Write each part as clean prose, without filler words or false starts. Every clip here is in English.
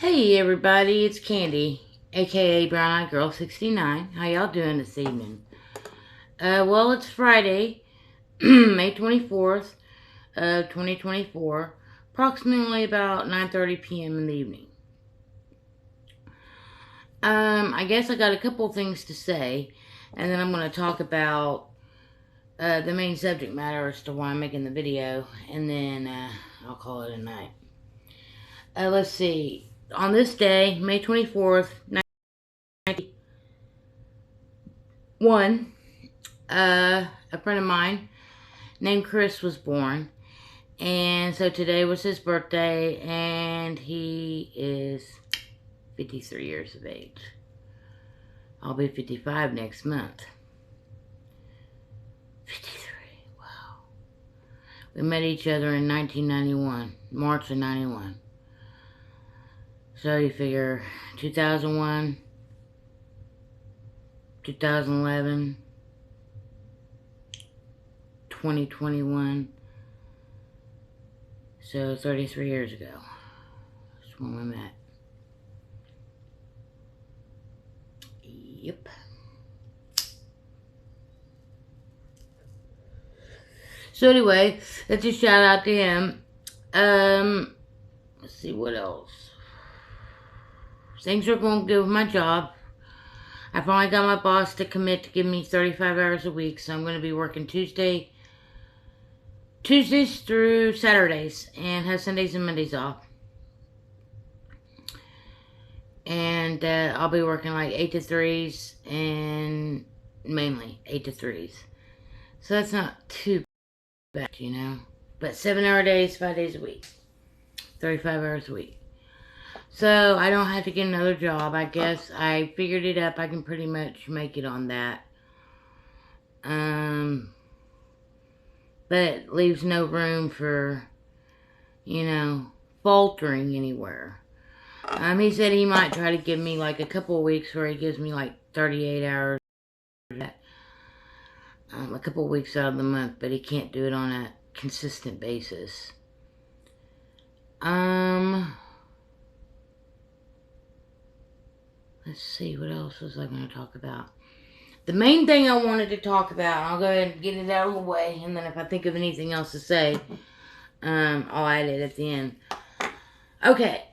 Hey everybody, it's Candy, aka Brown Eyed Girl 69. How y'all doing this evening? Well, it's Friday, May 24th, 2024, approximately about 9:30 p.m. in the evening. I guess I got a couple things to say, and then I'm going to talk about the main subject matter as to why I'm making the video, and then I'll call it a night. Let's see. On this day, May 24th, 1991, a friend of mine named Chris was born. And so today was his birthday, and he is 53 years of age. I'll be 55 next month. 53, wow. We met each other in 1991, March of 91. So you figure 2001, 2011, 2021. So 33 years ago. That's when we met. Yep. So anyway, let's just shout out to him. Let's see what else. Things are going good with my job. I finally got my boss to commit to give me 35 hours a week, so I'm going to be working Tuesdays through Saturdays, and have Sundays and Mondays off. And I'll be working like 8 to 3s, and mainly 8 to 3s. So that's not too bad, you know. But 7-hour days, 5 days a week. 35 hours a week. So I don't have to get another job. I guess I figured it up. I can pretty much make it on that. But it leaves no room for, faltering anywhere. He said he might try to give me like a couple of weeks where he gives me like 38 hours. A couple of weeks out of the month, but he can't do it on a consistent basis. Let's see, what else was I going to talk about? The main thing I wanted to talk about, I'll go ahead and get it out of the way, and then if I think of anything else to say, I'll add it at the end. Okay.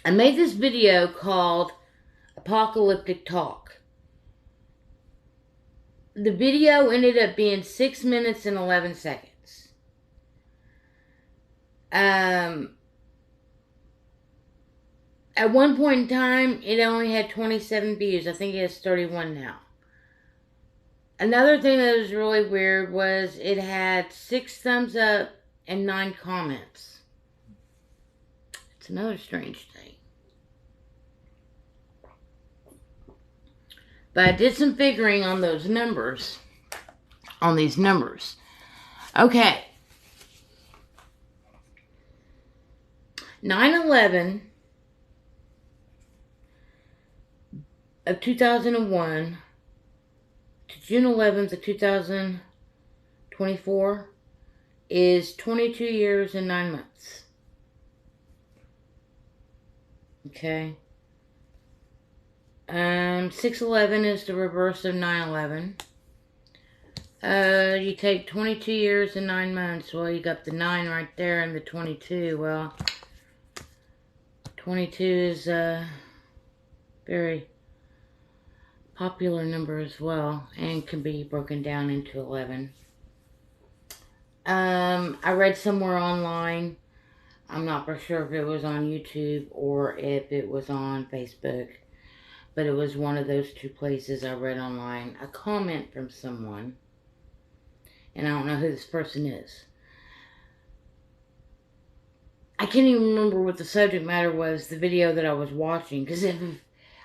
I made this video called Apocalyptic Talk. The video ended up being 6 minutes and 11 seconds. At one point in time, it only had 27 views. I think it has 31 now. Another thing that was really weird was it had 6 thumbs up and 9 comments. It's another strange thing. But I did some figuring on those numbers. On these numbers. Okay. 9/11 of 2001 to June 11th of 2024 is 22 years and 9 months. Okay. 6/11 is the reverse of 9/11. You take 22 years and 9 months. Well, you got the 9 right there and the 22. Well, 22 is a very popular number as well, and can be broken down into 11. I read somewhere online, I'm not for sure if it was on YouTube or if it was on Facebook, but it was one of those 2 places I read online, a comment from someone, and I don't know who this person is. I can't even remember what the subject matter was, the video that I was watching, because if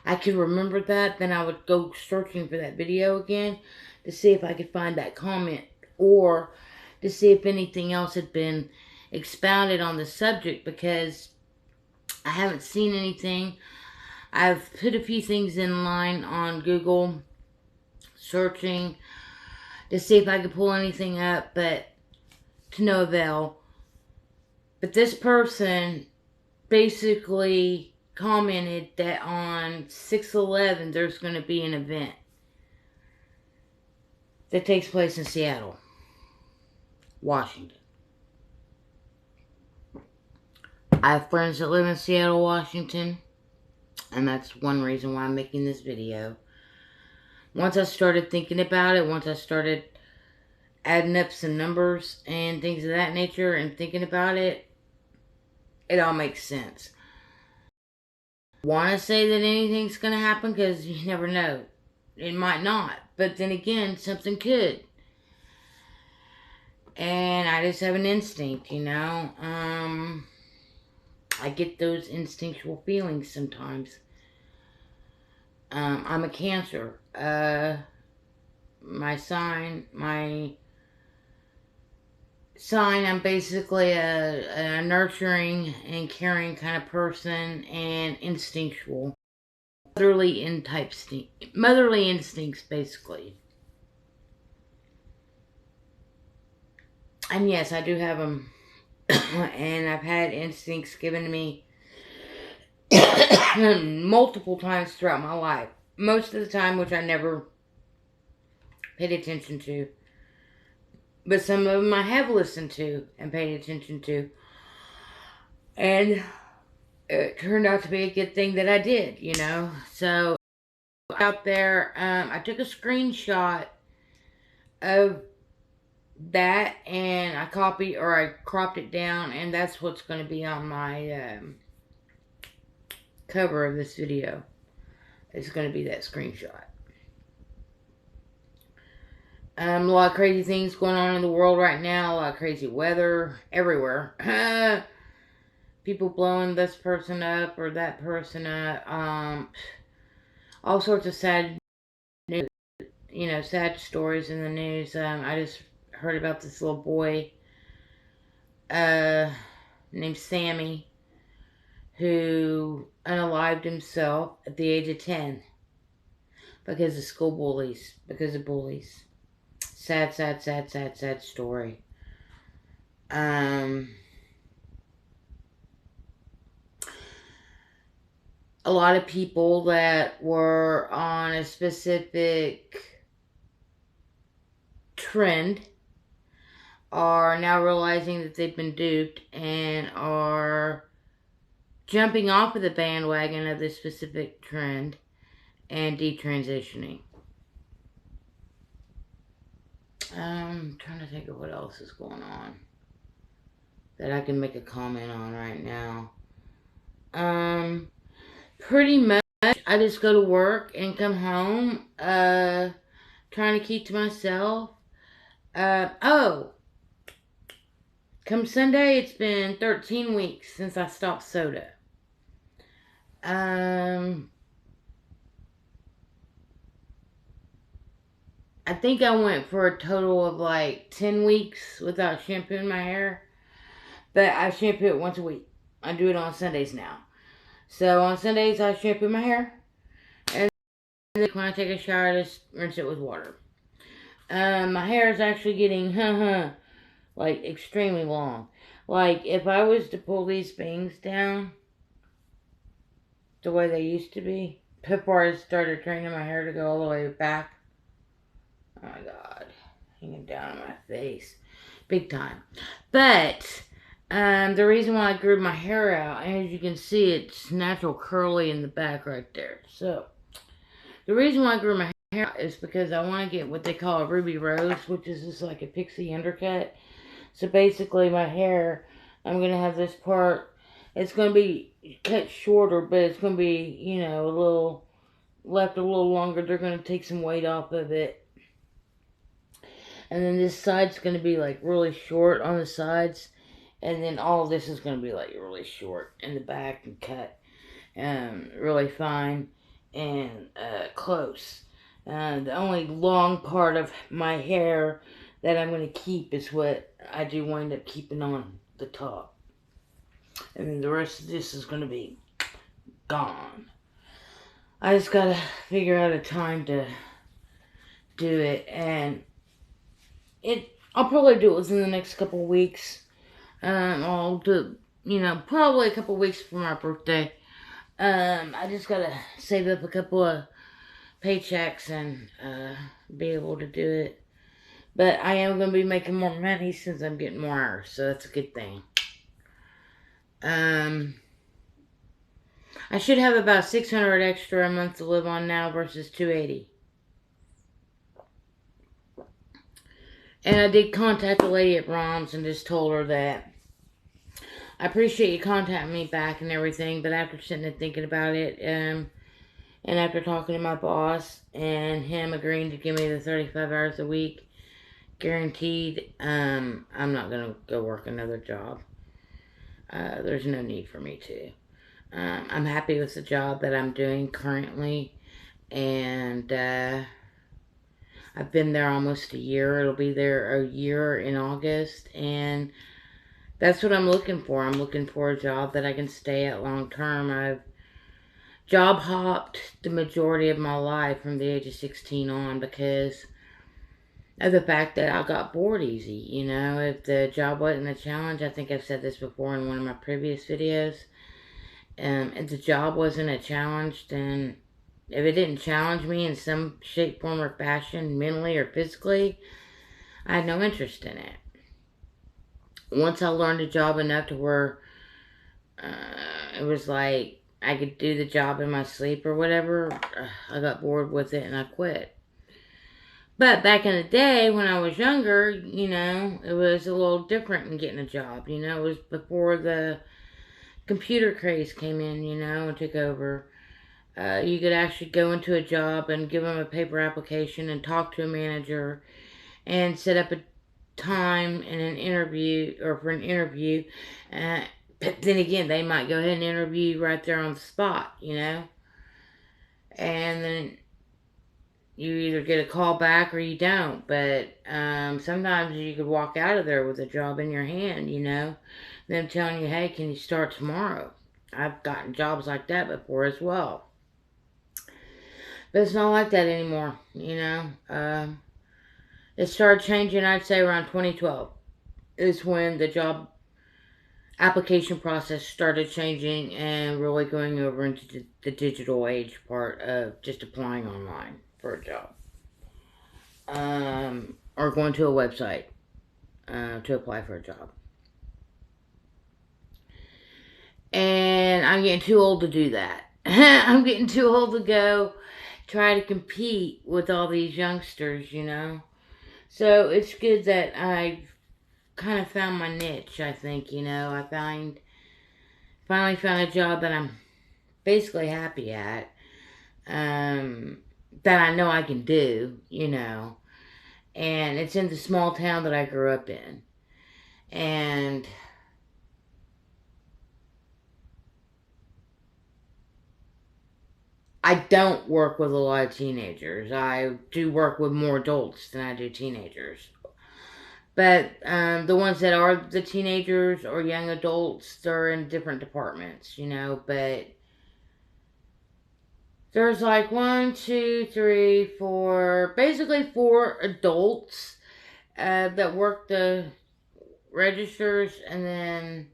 I could remember that, then I would go searching for that video again to see if I could find that comment, or to see if anything else had been expounded on the subject, because I haven't seen anything. I've put a few things in line on Google, searching to see if I could pull anything up, but to no avail. But this person basically commented that on 6/11 there's going to be an event that takes place in Seattle, Washington. I have friends that live in Seattle, Washington, and that's one reason why I'm making this video. Once I started thinking about it, once I started adding up some numbers and things of that nature and thinking about it, it all makes sense. I want to say that anything's going to happen because you never know. It might not, but then again, something could. And I just have an instinct, you know. I get those instinctual feelings sometimes. I'm a Cancer. My sign, I'm basically a nurturing and caring kind of person, and instinctual. Motherly instincts, basically. And yes, I do have them. And I've had instincts given to me multiple times throughout my life. Most of the time, which I never paid attention to. But some of them I have listened to and paid attention to. And it turned out to be a good thing that I did, you know. So, out there, I took a screenshot of that, and I cropped it down, and that's what's going to be on my cover of this video. It's going to be that screenshot. A lot of crazy things going on in the world right now. A lot of crazy weather everywhere. People blowing this person up or that person up. All sorts of sad news. You know, sad stories in the news. I just heard about this little boy named Sammy who unalived himself at the age of 10 because of school bullies. Because of bullies. Sad, sad, sad, sad, sad story. A lot of people that were on a specific trend are now realizing that they've been duped and are jumping off of the bandwagon of this specific trend and detransitioning. I'm trying to think of what else is going on that I can make a comment on right now. Pretty much, I just go to work and come home, trying to keep to myself. Come Sunday, it's been 13 weeks since I stopped soda. I think I went for a total of like 10 weeks without shampooing my hair. But I shampoo it once a week. I do it on Sundays now. So on Sundays I shampoo my hair. And then when I take a shower, I just rinse it with water. My hair is actually getting like extremely long. Like if I was to pull these bangs down the way they used to be before I started training my hair to go all the way back. Oh my God, hanging down on my face, big time. But the reason why I grew my hair out, and as you can see, it's natural curly in the back right there. So the reason why I grew my hair out is because I want to get what they call a ruby rose, which is just like a pixie undercut. So basically, my hair, I'm gonna have this part. It's gonna be cut shorter, but it's gonna be, you know, a little left a little longer. They're gonna take some weight off of it. And then this side's going to be like really short on the sides. And then all of this is going to be like really short in the back and cut really fine and close. The only long part of my hair that I'm going to keep is what I do wind up keeping on the top. And then the rest of this is going to be gone. I just got to figure out a time to do it. And I'll probably do it within the next couple weeks. I'll probably a couple weeks before my birthday. I just gotta save up a couple of paychecks and be able to do it. But I am gonna be making more money since I'm getting more hours, so that's a good thing. I should have about $600 extra a month to live on now versus $280. And I did contact the lady at Brahms and just told her that I appreciate you contacting me back and everything, but after sitting and thinking about it, and after talking to my boss and him agreeing to give me the 35 hours a week guaranteed, I'm not gonna go work another job. There's no need for me to. I'm happy with the job that I'm doing currently, and I've been there almost a year. It'll be there a year in August, and that's what I'm looking for. I'm looking for a job that I can stay at long term. I've job hopped the majority of my life from the age of 16 on because of the fact that I got bored easy. If the job wasn't a challenge, I think I've said this before in one of my previous videos. If the job wasn't a challenge, then if it didn't challenge me in some shape, form, or fashion, mentally or physically, I had no interest in it. Once I learned a job enough to where it was like I could do the job in my sleep or whatever, I got bored with it and I quit. But back in the day when I was younger, it was a little different in getting a job. It was before the computer craze came in, and took over. You could actually go into a job and give them a paper application and talk to a manager and set up a time in an interview or for an interview. But then again, they might go ahead and interview you right there on the spot, And then you either get a call back or you don't. But sometimes you could walk out of there with a job in your hand, Them telling you, hey, can you start tomorrow? I've gotten jobs like that before as well. But it's not like that anymore, It started changing, I'd say, around 2012. Is when the job application process started changing and really going over into the digital age part of just applying online for a job. Or going to a website to apply for a job. And I'm getting too old to do that. I'm getting too old to go try to compete with all these youngsters, So it's good that I've kind of found my niche, I think, I finally found a job that I'm basically happy at, that I know I can do, and it's in the small town that I grew up in, and I don't work with a lot of teenagers. I do work with more adults than I do teenagers. But the ones that are the teenagers or young adults, they're in different departments, But there's like 1, 2, 3, 4, basically 4 adults that work the registers, and then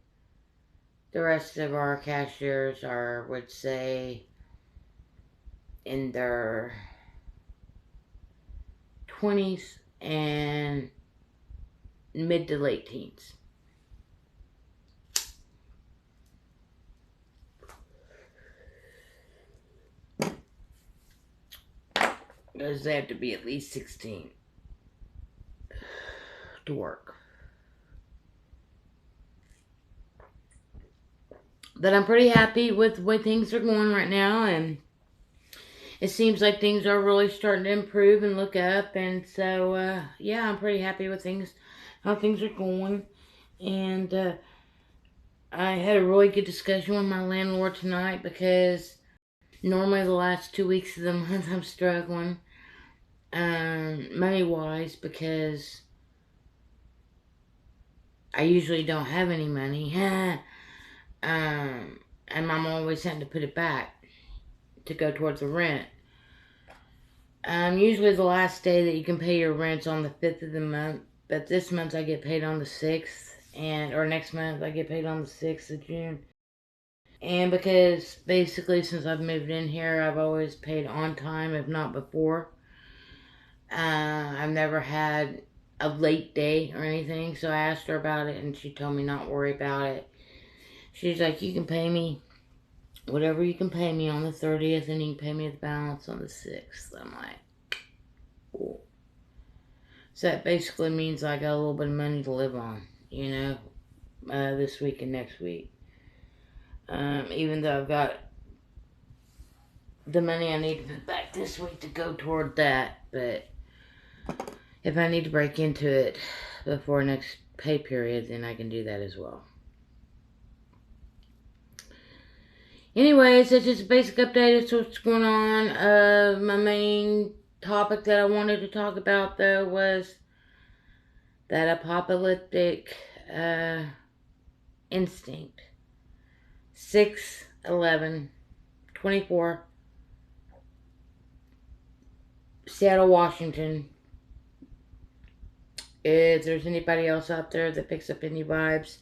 the rest of our cashiers are, would say, in their 20s and mid to late teens. Because they have to be at least 16 to work. But I'm pretty happy with the way things are going right now, and it seems like things are really starting to improve and look up, and so, yeah, I'm pretty happy with how things are going, and I had a really good discussion with my landlord tonight, because normally the last 2 weeks of the month I'm struggling, money-wise, because I usually don't have any money, and Mom always had to put it back to go towards the rent. Usually the last day that you can pay your rent's on the 5th of the month, but this month I get paid on the 6th, or next month. I get paid on the 6th of June. And because basically since I've moved in here, I've always paid on time, if not before. I've never had a late day or anything, so I asked her about it, and she told me not worry about it. She's like, you can pay me whatever you can pay me on the 30th, and you can pay me the balance on the 6th. I'm like, cool. So that basically means I got a little bit of money to live on, you know, this week and next week. Even though I've got the money I need to put back this week to go toward that, but if I need to break into it before next pay period, then I can do that as well. Anyways, that's just a basic update of what's going on. My main topic that I wanted to talk about, though, was that apocalyptic instinct. 6/11/24, Seattle, Washington. If there's anybody else out there that picks up any vibes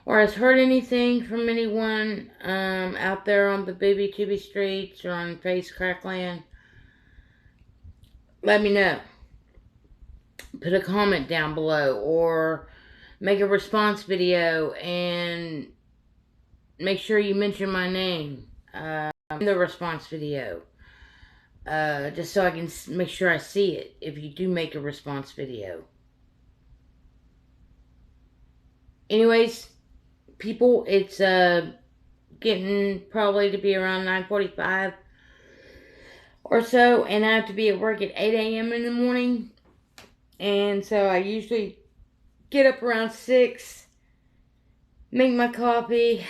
or has heard anything from anyone out there on the Booby Tubby streets or on Face Crackland, let me know. Put a comment down below or make a response video and make sure you mention my name in the response video. Just so I can make sure I see it if you do make a response video. Anyways, people, it's getting probably to be around 9:45 or so, and I have to be at work at 8 a.m. in the morning. And so I usually get up around 6, make my coffee,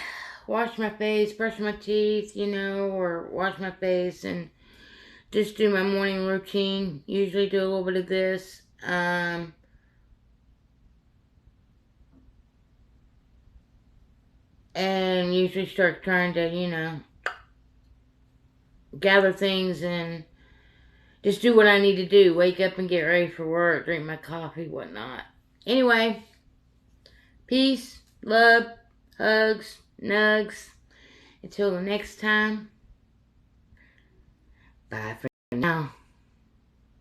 wash my face, brush my teeth, you know, or wash my face, and just do my morning routine. Usually do a little bit of this. And usually start trying to, you know, gather things and just do what I need to do. Wake up and get ready for work, drink my coffee, whatnot. Anyway, peace, love, hugs, nugs. Until the next time, bye for